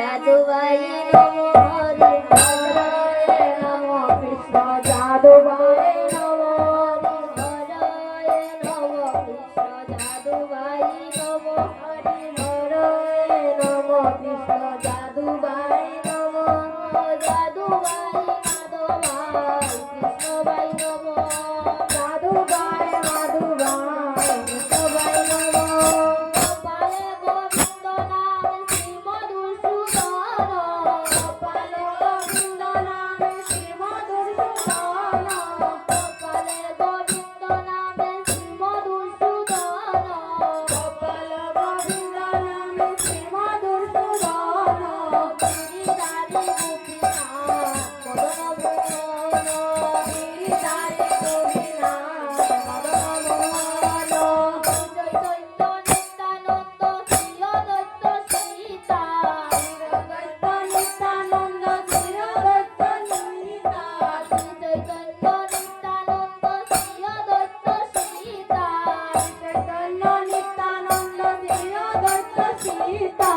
যাদুবাই নমো হরি হরায় নমো কৃষ্ণ যাদুবাই নমো হরি হরায় নমো কৃষ্ণ যাদুবাই নমো হরি হরায় নমো কৃষ্ণ যাদুবাই নমো যাদুবাই মাধবাই কৃষ্ণবাই নমো যাদুবাই মাধবাই কৃষ্ণবাই নমো গোপালে গোবিন্দ নাম শ্রী মধুসূদন গোপালে গোবিন্দ নাম শ্রী মধুসূদন গোপালে গোবিন্দ নাম শ্রী মধুসূদন গোপালে গোবিন্দ নাম শ্রী মধুসূদন গিরিধারী গোপীনাথ মদন মোহন গিরিধারী গোপীনাথ মদন মোহন চৈতন্য নিত্যানন্দ শ্রী অদ্বৈত সীতা অদ্বৈত নিত্যানন্দ শ্রী অদ্বৈত সীতা চৈতন্য নিত্যানন্দ শ্রী অদ্বৈত সীতা চৈতন্য নিত্যানন্দ শ্রী অদ্বৈত সীতা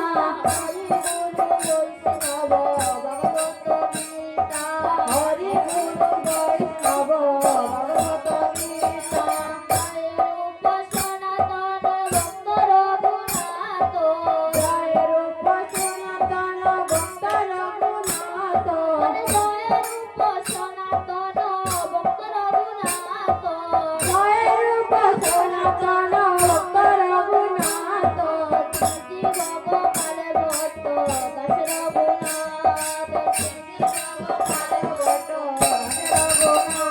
হরি গুরু বৈষ্ণব ভগবত গীতা হরি গুরু বৈষ্ণব ভগবত গীতা জয় রূপ সনাতন ভক্ত রঘুনাথ জয় রূপ সনাতন ভক্ত রঘুনাথ জয় রূপ সনাতন ভক্ত রঘুনাথ জয় রূপ সনাতন ভক্ত রঘুনাথ শ্রী ভগবান ভট্ট দাস রঘুনাথ শ্রী ভগবান ভট্ট দাস রঘুনাথ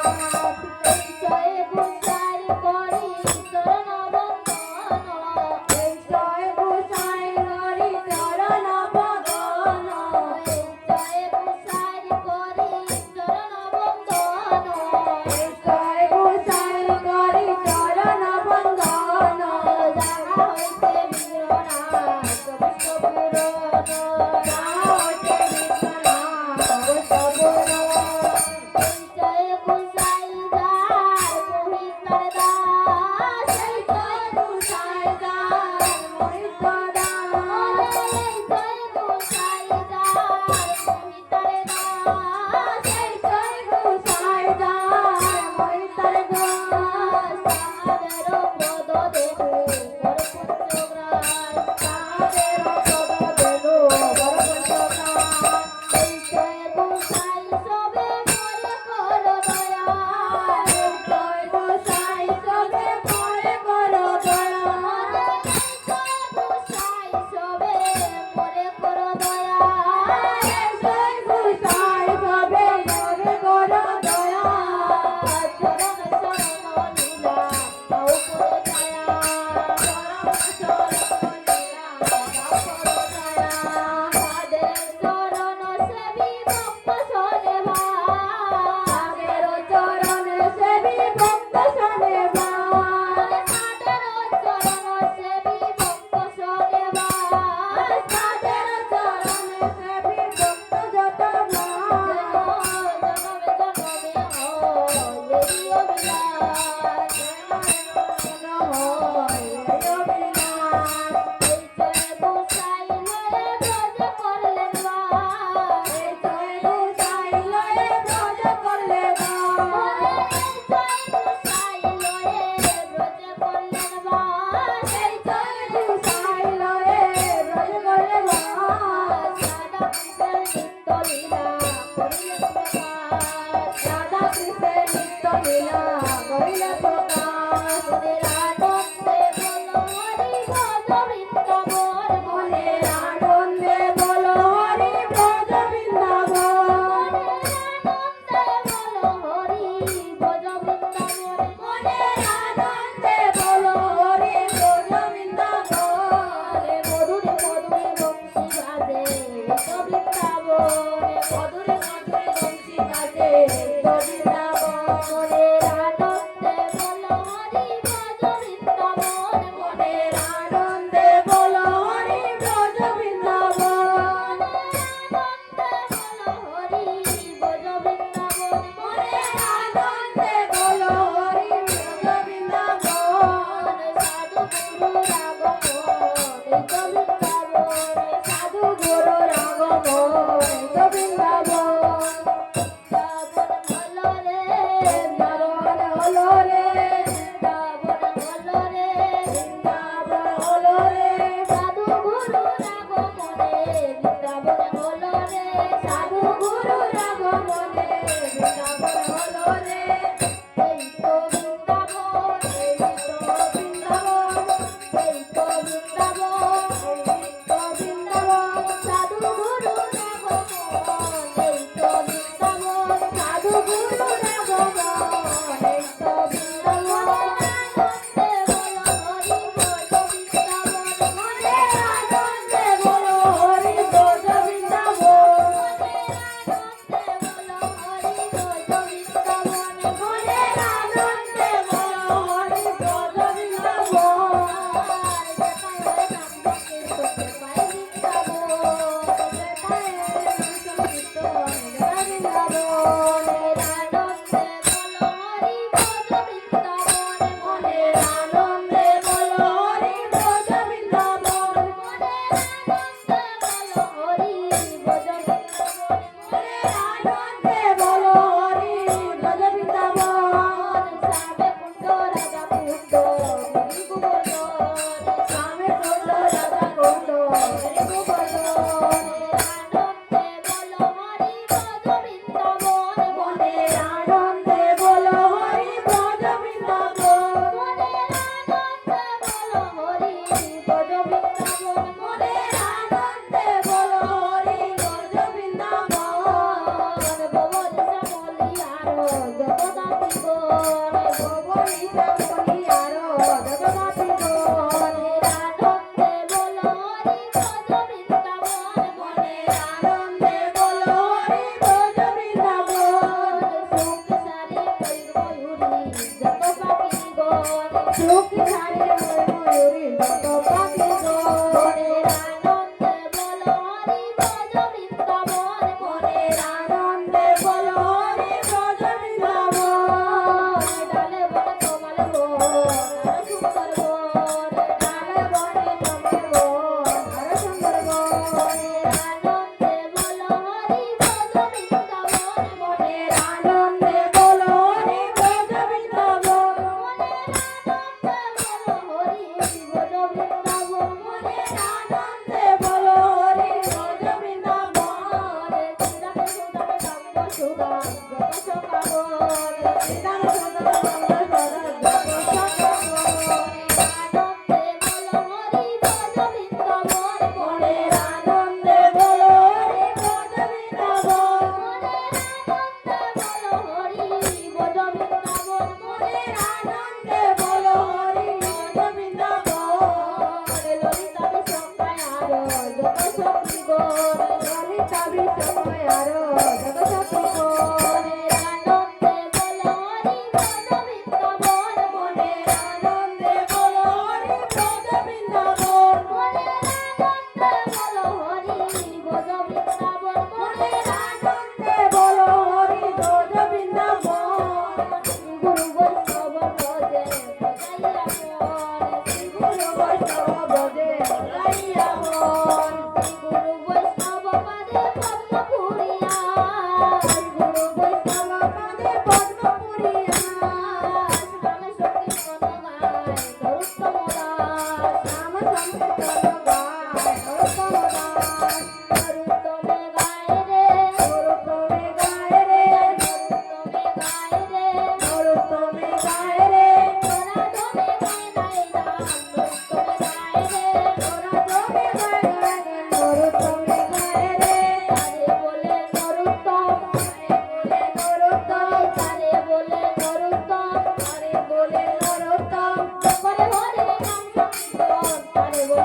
জয় গোসাই করি চরণ বন্দন জয় গোসাই করি চরণ বন্দন জয় গোসাই করি চরণ বন্দন জয় গোসাই করি চরণ বন্দন যাহা হইতে বিঘ্ন নাশ বিষ্ণু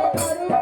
বলে